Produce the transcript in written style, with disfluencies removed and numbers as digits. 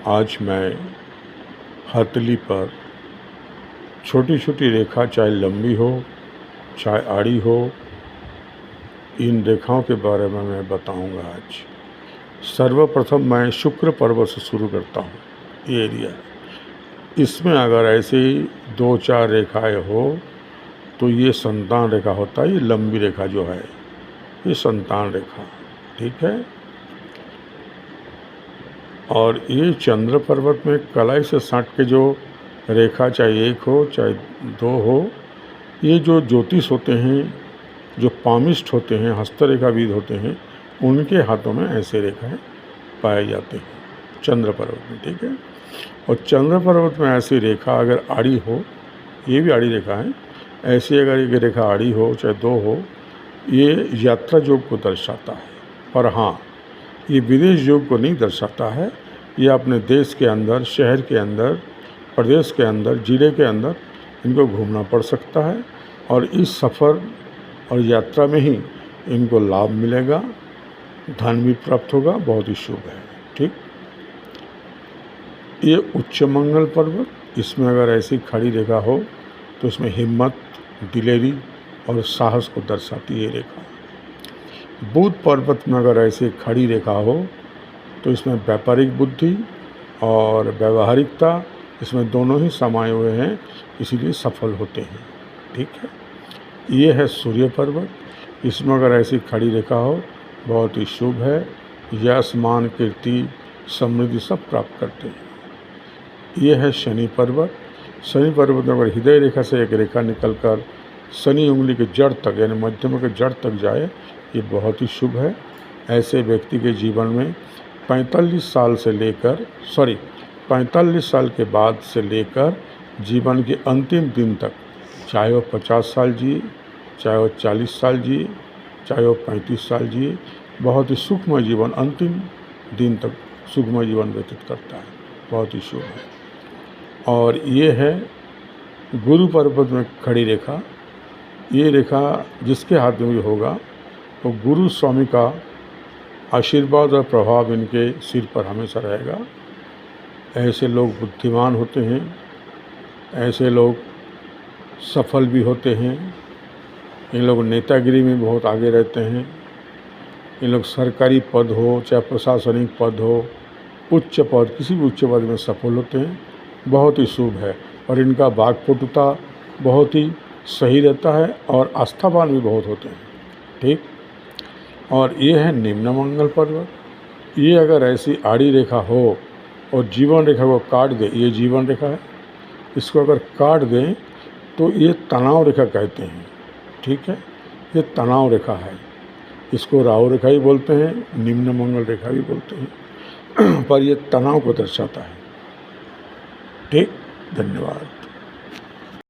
आज मैं हथेली पर छोटी छोटी रेखा, चाहे लंबी हो चाहे आड़ी हो, इन रेखाओं के बारे में मैं बताऊंगा आज। सर्वप्रथम मैं शुक्र पर्वत से शुरू करता हूँ। ये एरिया, इसमें अगर ऐसे 2-4 रेखाएं हो तो ये संतान रेखा होता है। ये लंबी रेखा जो है ये संतान रेखा, ठीक है। और ये चंद्र पर्वत में कलाई से साट के जो रेखा, चाहे एक हो चाहे 2 हो, ये जो ज्योतिष होते हैं, जो पामिस्ट होते हैं, हस्तरेखाविद होते हैं, उनके हाथों में ऐसे रेखाएं पाए जाते हैं चंद्र पर्वत में, ठीक है। और चंद्र पर्वत में ऐसी रेखा अगर आड़ी हो, ये भी आड़ी रेखा है, ऐसी अगर एक रेखा आड़ी हो चाहे 2 हो, ये यात्रा योग को दर्शाता है। पर हाँ, ये विदेश योग को नहीं दर्शाता है। ये अपने देश के अंदर, शहर के अंदर, प्रदेश के अंदर, ज़िले के अंदर इनको घूमना पड़ सकता है और इस सफ़र और यात्रा में ही इनको लाभ मिलेगा, धन भी प्राप्त होगा, बहुत ही शुभ है, ठीक। ये उच्च मंगल पर्वत, इसमें अगर ऐसी खड़ी रेखा हो तो इसमें हिम्मत, दिलेरी और साहस को दर्शाती है रेखा। बुध पर्वत में अगर ऐसी खड़ी रेखा हो तो इसमें व्यापारिक बुद्धि और व्यावहारिकता, इसमें दोनों ही समाये हुए हैं, इसीलिए सफल होते हैं, ठीक है। ये है सूर्य पर्वत, इसमें अगर ऐसी खड़ी रेखा हो बहुत ही शुभ है। यश, मान, कीर्ति, समृद्धि सब प्राप्त करते हैं। ये है शनि पर्वत। शनि पर्वत में अगर हृदय रेखा से एक रेखा निकलकर शनि उंगली के जड़ तक, यानी मध्यम के जड़ तक जाए, ये बहुत ही शुभ है। ऐसे व्यक्ति के जीवन में 45 साल के बाद से लेकर जीवन के अंतिम दिन तक, चाहे वो 50 साल जिए, चाहे वो 40 साल जिए, चाहे वो 35 साल जिए, बहुत ही सुखमय जीवन, अंतिम दिन तक सुखमय जीवन व्यतीत करता है, बहुत ही शुभ है। और ये है गुरु पर्वत में खड़ी रेखा। ये रेखा जिसके हाथ में भी होगा तो गुरु स्वामी का आशीर्वाद और प्रभाव इनके सिर पर हमेशा रहेगा। ऐसे लोग बुद्धिमान होते हैं, ऐसे लोग सफल भी होते हैं, इन लोग नेतागिरी में बहुत आगे रहते हैं। इन लोग सरकारी पद हो चाहे प्रशासनिक पद हो, उच्च पद, किसी भी उच्च पद में सफल होते हैं, बहुत ही शुभ है। और इनका वाक्पटुता बहुत ही सही रहता है और आस्थावान भी बहुत होते हैं, ठीक। और ये है निम्न मंगल पर्वत। ये अगर ऐसी आड़ी रेखा हो और जीवन रेखा को काट दे, ये जीवन रेखा है, इसको अगर काट दें तो ये तनाव रेखा कहते हैं, ठीक है। ये तनाव रेखा है, इसको राहु रेखा भी बोलते हैं, निम्न मंगल रेखा भी बोलते हैं पर ये तनाव को दर्शाता है, ठीक। धन्यवाद।